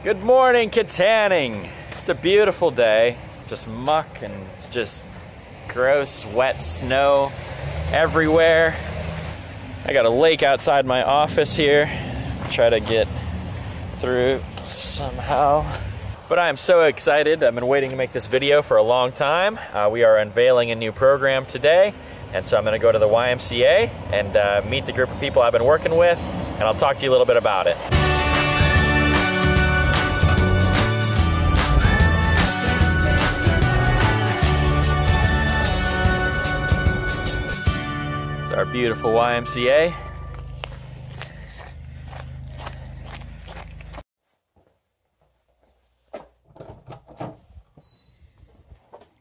Good morning, Kittanning. It's a beautiful day. Just muck and just gross, wet snow everywhere. I got a lake outside my office here. Try to get through somehow. But I am so excited. I've been waiting to make this video for a long time. We are unveiling a new program today. And so I'm going to go to the YMCA and meet the group of people I've been working with. And I'll talk to you a little bit about it. Our beautiful YMCA.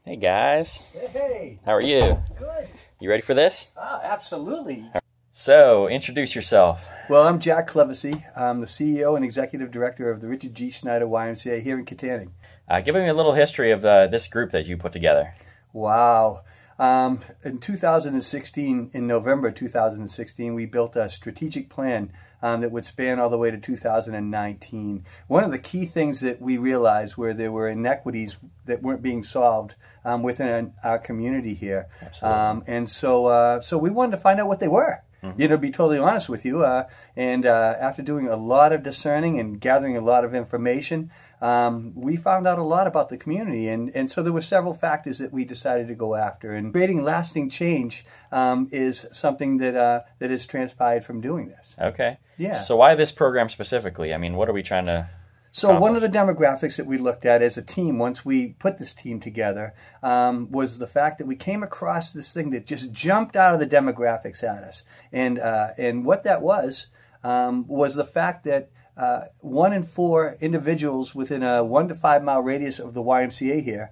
Hey guys. Hey. How are you? Good. You ready for this? Absolutely. So, introduce yourself. Well, I'm Jack Clemency. I'm the CEO and Executive Director of the Richard G. Snyder YMCA here in Kittanning. Give me a little history of this group that you put together. Wow. In 2016, in November 2016, we built a strategic plan that would span all the way to 2019. One of the key things that we realized were there were inequities that weren't being solved within our community here. And so we wanted to find out what they were. You know, to be totally honest with you, and after doing a lot of discerning and gathering a lot of information, we found out a lot about the community, and so there were several factors that we decided to go after. And creating lasting change is something that that has transpired from doing this. Okay. Yeah. So why this program specifically? I mean, what are we trying to So one of the demographics that we looked at as a team, once we put this team together, was the fact that we came across this thing that just jumped out of the demographics at us. And what that was the fact that 1 in 4 individuals within a 1 to 5 mile radius of the YMCA here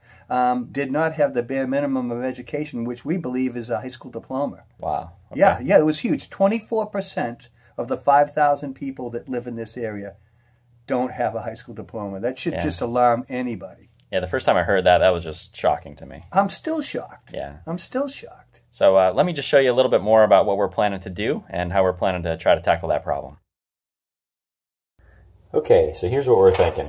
did not have the bare minimum of education, which we believe is a high school diploma. Wow. Okay. Yeah, it was huge. 24% of the 5,000 people that live in this area don't have a high school diploma. That should just alarm anybody. Yeah, the first time I heard that, that was just shocking to me. I'm still shocked. Yeah. I'm still shocked. So let me just show you a little bit more about what we're planning to do and how we're planning to try to tackle that problem. Okay, so here's what we're thinking.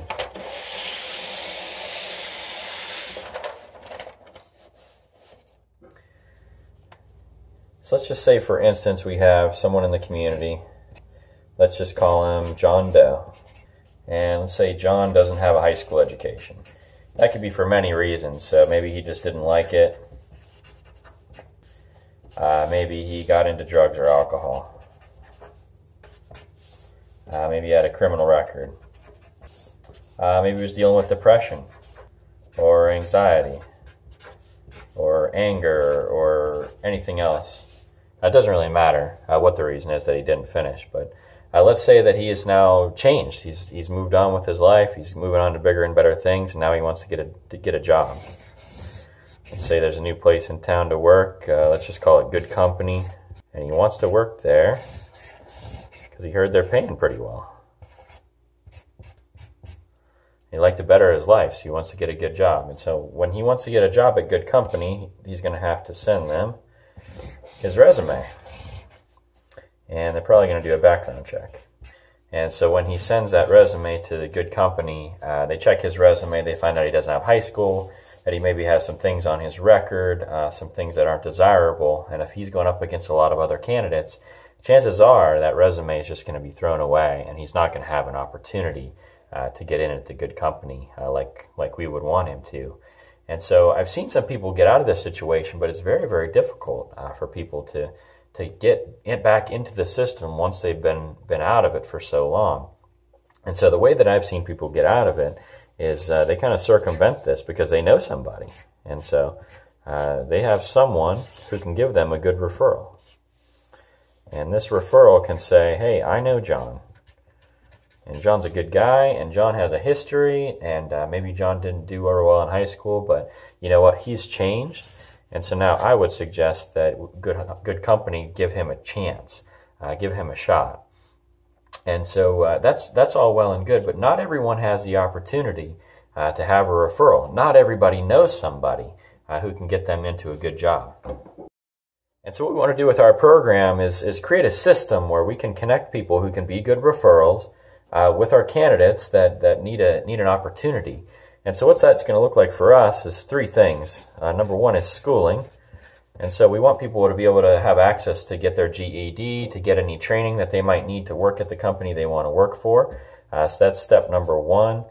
So let's just say, for instance, we have someone in the community. Let's just call him John Doe. And let's say John doesn't have a high school education. That could be for many reasons. So maybe he just didn't like it. Maybe he got into drugs or alcohol. Maybe he had a criminal record. Maybe he was dealing with depression or anxiety or anger or anything else. It doesn't really matter what the reason is that he didn't finish, but let's say that he is now changed. He's moved on with his life. He's moving on to bigger and better things, and now he wants to get a job. Let's say there's a new place in town to work. Let's just call it Good Company, and he wants to work there because he heard they're paying pretty well. He'd like to better his life, so he wants to get a good job. And so when he wants to get a job at Good Company, he's going to have to send them his resume. And they're probably going to do a background check. And so when he sends that resume to the Good Company, they check his resume, they find out he doesn't have high school, that he maybe has some things on his record, some things that aren't desirable, and if he's going up against a lot of other candidates, chances are that resume is just going to be thrown away, and he's not going to have an opportunity to get in at the Good Company like we would want him to. And so I've seen some people get out of this situation, but it's very, very difficult for people to get back into the system once they've been out of it for so long. And so the way that I've seen people get out of it is they kind of circumvent this because they know somebody. And so they have someone who can give them a good referral. And this referral can say, hey, I know John. And John's a good guy, and John has a history, and maybe John didn't do very well in high school, but you know what? He's changed. And so now I would suggest that Good Company give him a chance, give him a shot. And so that's all well and good, but not everyone has the opportunity to have a referral. Not everybody knows somebody who can get them into a good job. And so what we want to do with our program is create a system where we can connect people who can be good referrals with our candidates that need an opportunity. And so what that's going to look like for us is three things. Number one is schooling. And so we want people to be able to have access to get their GED, to get any training that they might need to work at the company they want to work for. So that's step number one.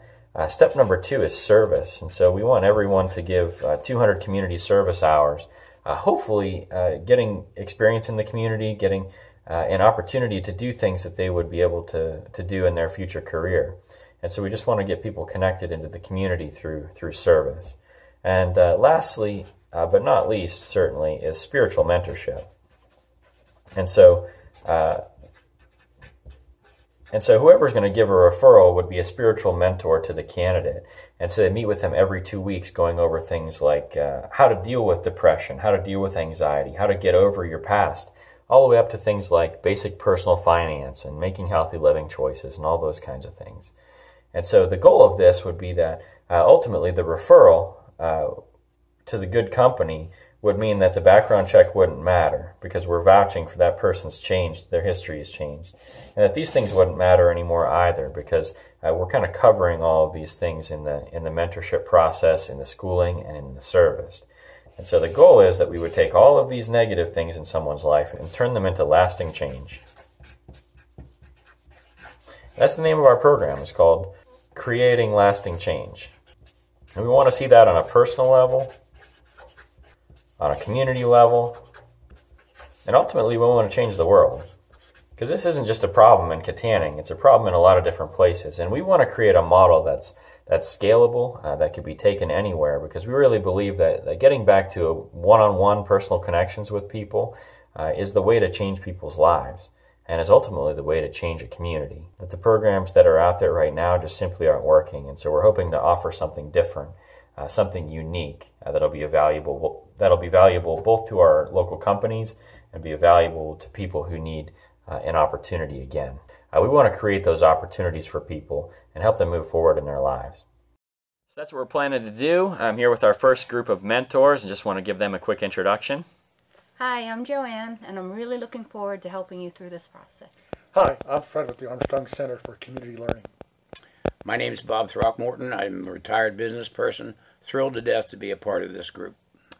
Step number two is service. And so we want everyone to give 200 community service hours, hopefully getting experience in the community, getting an opportunity to do things that they would be able to do in their future career. And so we just want to get people connected into the community through service. And lastly, but not least, certainly, is spiritual mentorship. And so whoever's going to give a referral would be a spiritual mentor to the candidate. And so they meet with them every 2 weeks, going over things like how to deal with depression, how to deal with anxiety, how to get over your past, all the way up to things like basic personal finance and making healthy living choices and all those kinds of things. And so the goal of this would be that ultimately the referral to the good company would mean that the background check wouldn't matter because we're vouching for that person's changed, their history has changed. And that these things wouldn't matter anymore either because we're kind of covering all of these things in the mentorship process, in the schooling, and in the service. And so the goal is that we would take all of these negative things in someone's life and turn them into lasting change. That's the name of our program. It's called Creating Lasting Change. And we want to see that on a personal level, on a community level, and ultimately we want to change the world. Because this isn't just a problem in Kittanning, it's a problem in a lot of different places. And we want to create a model that's scalable, that could be taken anywhere, because we really believe that getting back to one-on-one personal connections with people is the way to change people's lives. And is ultimately the way to change a community. That the programs that are out there right now just simply aren't working, and so we're hoping to offer something different, something unique that'll be valuable both to our local companies and be valuable to people who need an opportunity again. We want to create those opportunities for people and help them move forward in their lives. So that's what we're planning to do. I'm here with our first group of mentors and just want to give them a quick introduction. Hi, I'm Joanne, and I'm really looking forward to helping you through this process. Hi, I'm Fred with the Armstrong Center for Community Learning. My name is Bob Throckmorton. I'm a retired business person, thrilled to death to be a part of this group.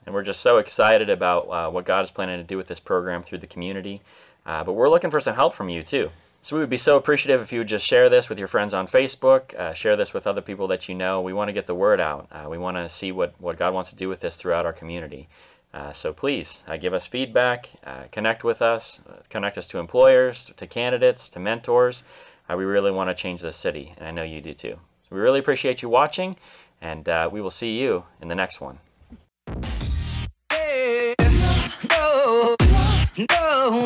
And we're just so excited about what God is planning to do with this program through the community. But we're looking for some help from you too. So we would be so appreciative if you would just share this with your friends on Facebook, share this with other people that you know. We want to get the word out. We want to see what God wants to do with this throughout our community. So please give us feedback, connect with us, connect us to employers, to candidates, to mentors. We really want to change this city, and I know you do too. So we really appreciate you watching, and we will see you in the next one. No.